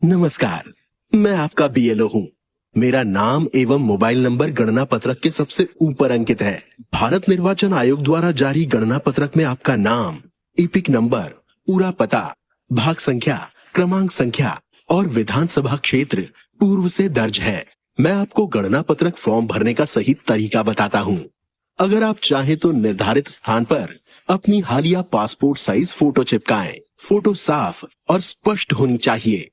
नमस्कार। मैं आपका बीएलओ हूँ। मेरा नाम एवं मोबाइल नंबर गणना पत्रक के सबसे ऊपर अंकित है। भारत निर्वाचन आयोग द्वारा जारी गणना पत्रक में आपका नाम, इपिक नंबर, पूरा पता, भाग संख्या, क्रमांक संख्या और विधानसभा क्षेत्र पूर्व से दर्ज है। मैं आपको गणना पत्रक फॉर्म भरने का सही तरीका बताता हूँ। अगर आप चाहें तो निर्धारित स्थान पर अपनी हालिया पासपोर्ट साइज फोटो चिपकाएं। फोटो साफ और स्पष्ट होनी चाहिए।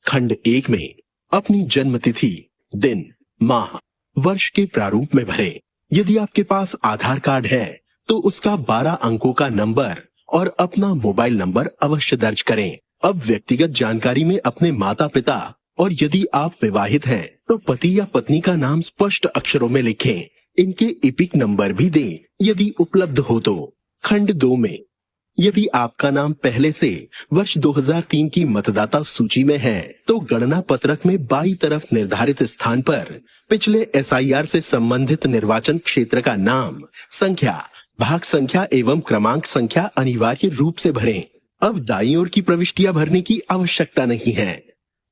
खंड 1 में अपनी जन्म तिथि, दिन, माह, वर्ष के प्रारूप में भरें। यदि आपके पास आधार कार्ड है तो उसका 12 अंकों का नंबर और अपना मोबाइल नंबर अवश्य दर्ज करें। अब व्यक्तिगत जानकारी में अपने माता पिता और यदि आप विवाहित हैं तो पति या पत्नी का नाम स्पष्ट अक्षरों में लिखें। इनके इपिक नंबर भी दें यदि उपलब्ध हो तो। खंड 2 में यदि आपका नाम पहले से वर्ष 2003 की मतदाता सूची में है तो गणना पत्रक में बाईं तरफ निर्धारित स्थान पर पिछले एसआईआर से संबंधित निर्वाचन क्षेत्र का नाम, संख्या, भाग संख्या एवं क्रमांक संख्या अनिवार्य रूप से भरें। अब दाईं ओर की प्रविष्टियां भरने की आवश्यकता नहीं है।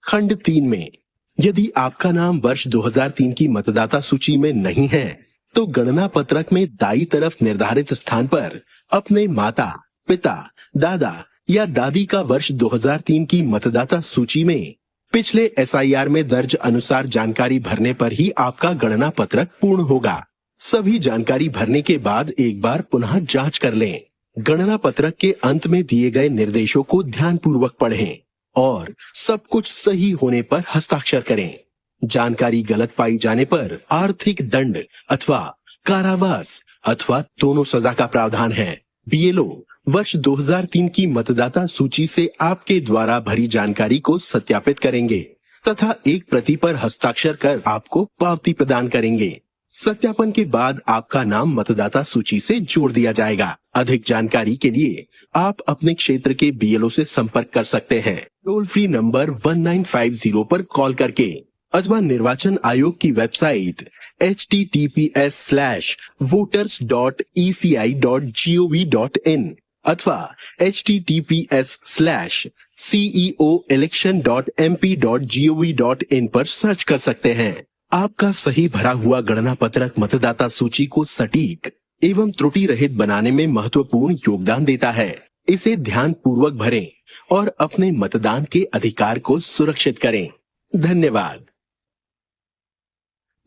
खंड 3 में यदि आपका नाम वर्ष 2003 की मतदाता सूची में नहीं है तो गणना पत्रक में दाईं तरफ निर्धारित स्थान पर अपने माता, पिता, दादा या दादी का वर्ष 2003 की मतदाता सूची में पिछले एसआईआर में दर्ज अनुसार जानकारी भरने पर ही आपका गणना पत्रक पूर्ण होगा। सभी जानकारी भरने के बाद एक बार पुनः जांच कर लें। गणना पत्रक के अंत में दिए गए निर्देशों को ध्यानपूर्वक पढ़ें और सब कुछ सही होने पर हस्ताक्षर करें। जानकारी गलत पाई जाने पर आर्थिक दंड अथवा कारावास अथवा दोनों सजा का प्रावधान है। बीएलओ वर्ष 2003 की मतदाता सूची से आपके द्वारा भरी जानकारी को सत्यापित करेंगे तथा एक प्रति पर हस्ताक्षर कर आपको पावती प्रदान करेंगे। सत्यापन के बाद आपका नाम मतदाता सूची से जोड़ दिया जाएगा। अधिक जानकारी के लिए आप अपने क्षेत्र के बीएलओ से संपर्क कर सकते हैं। टोल फ्री नंबर 1950 पर कॉल करके अथवा निर्वाचन आयोग की वेबसाइट https:voters.eci.gov.in अथवा https:ceoelection.mp.gov.in पर सर्च कर सकते हैं। आपका सही भरा हुआ गणना पत्रक मतदाता सूची को सटीक एवं त्रुटि रहित बनाने में महत्वपूर्ण योगदान देता है। इसे ध्यान पूर्वक भरें और अपने मतदान के अधिकार को सुरक्षित करें। धन्यवाद।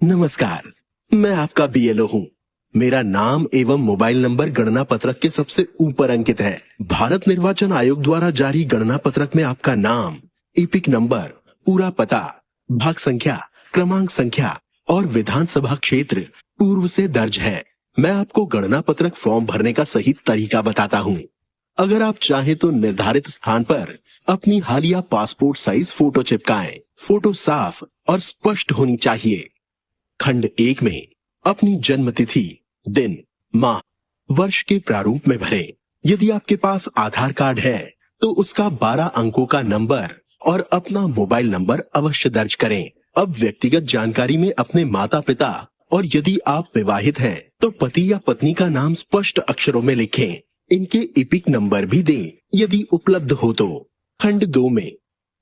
नमस्कार। मैं आपका बीएलओ हूँ। मेरा नाम एवं मोबाइल नंबर गणना पत्रक के सबसे ऊपर अंकित है। भारत निर्वाचन आयोग द्वारा जारी गणना पत्रक में आपका नाम, इपिक नंबर, पूरा पता, भाग संख्या, क्रमांक संख्या और विधानसभा क्षेत्र पूर्व से दर्ज है। मैं आपको गणना पत्रक फॉर्म भरने का सही तरीका बताता हूँ। अगर आप चाहें तो निर्धारित स्थान पर अपनी हालिया पासपोर्ट साइज फोटो चिपकाएं। फोटो साफ और स्पष्ट होनी चाहिए। खंड 1 में अपनी जन्म तिथि, दिन, माह, वर्ष के प्रारूप में भरें। यदि आपके पास आधार कार्ड है तो उसका 12 अंकों का नंबर और अपना मोबाइल नंबर अवश्य दर्ज करें। अब व्यक्तिगत जानकारी में अपने माता पिता और यदि आप विवाहित हैं तो पति या पत्नी का नाम स्पष्ट अक्षरों में लिखें। इनके इपिक नंबर भी दें यदि उपलब्ध हो तो। खंड 2 में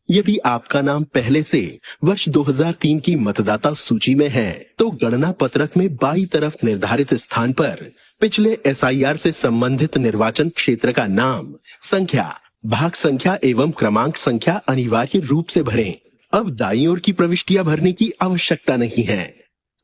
यदि आपका नाम पहले से वर्ष 2003 की मतदाता सूची में है तो गणना पत्रक में बाईं तरफ निर्धारित स्थान पर पिछले एसआईआर से संबंधित निर्वाचन क्षेत्र का नाम, संख्या, भाग संख्या एवं क्रमांक संख्या अनिवार्य रूप से भरें। अब दाईं ओर की प्रविष्टियां भरने की आवश्यकता नहीं है।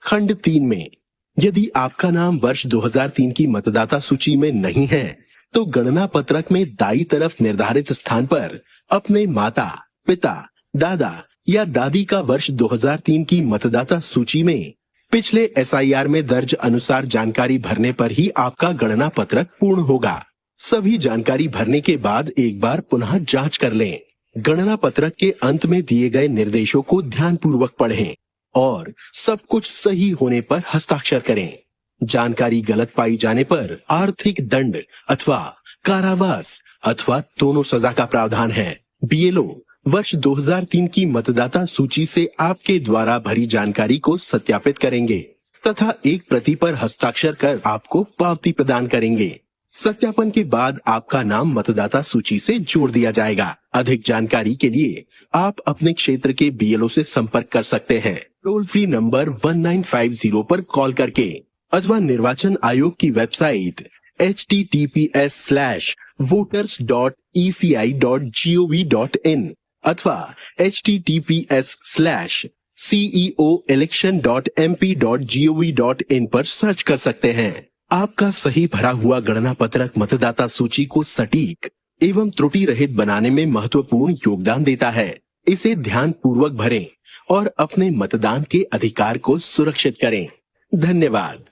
खंड 3 में यदि आपका नाम वर्ष 2003 की मतदाता सूची में नहीं है तो गणना पत्रक में दाईं तरफ निर्धारित स्थान पर अपने माता, पिता, दादा या दादी का वर्ष 2003 की मतदाता सूची में पिछले एसआईआर में दर्ज अनुसार जानकारी भरने पर ही आपका गणना पत्रक पूर्ण होगा। सभी जानकारी भरने के बाद एक बार पुनः जांच कर लें। गणना पत्रक के अंत में दिए गए निर्देशों को ध्यानपूर्वक पढ़ें और सब कुछ सही होने पर हस्ताक्षर करें। जानकारी गलत पाई जाने पर आर्थिक दंड अथवा कारावास अथवा दोनों सजा का प्रावधान है। बीएलओ वर्ष 2003 की मतदाता सूची से आपके द्वारा भरी जानकारी को सत्यापित करेंगे तथा एक प्रति पर हस्ताक्षर कर आपको पावती प्रदान करेंगे। सत्यापन के बाद आपका नाम मतदाता सूची से जोड़ दिया जाएगा। अधिक जानकारी के लिए आप अपने क्षेत्र के बीएलओ से संपर्क कर सकते हैं, टोल फ्री नंबर 1950 पर कॉल करके, अथवा निर्वाचन आयोग की वेबसाइट https:voters.eci.gov.in अथवा https:ceoelection.mp.gov.in पर सर्च कर सकते हैं। आपका सही भरा हुआ गणना पत्रक मतदाता सूची को सटीक एवं त्रुटि रहित बनाने में महत्वपूर्ण योगदान देता है। इसे ध्यान पूर्वक भरें और अपने मतदान के अधिकार को सुरक्षित करें। धन्यवाद।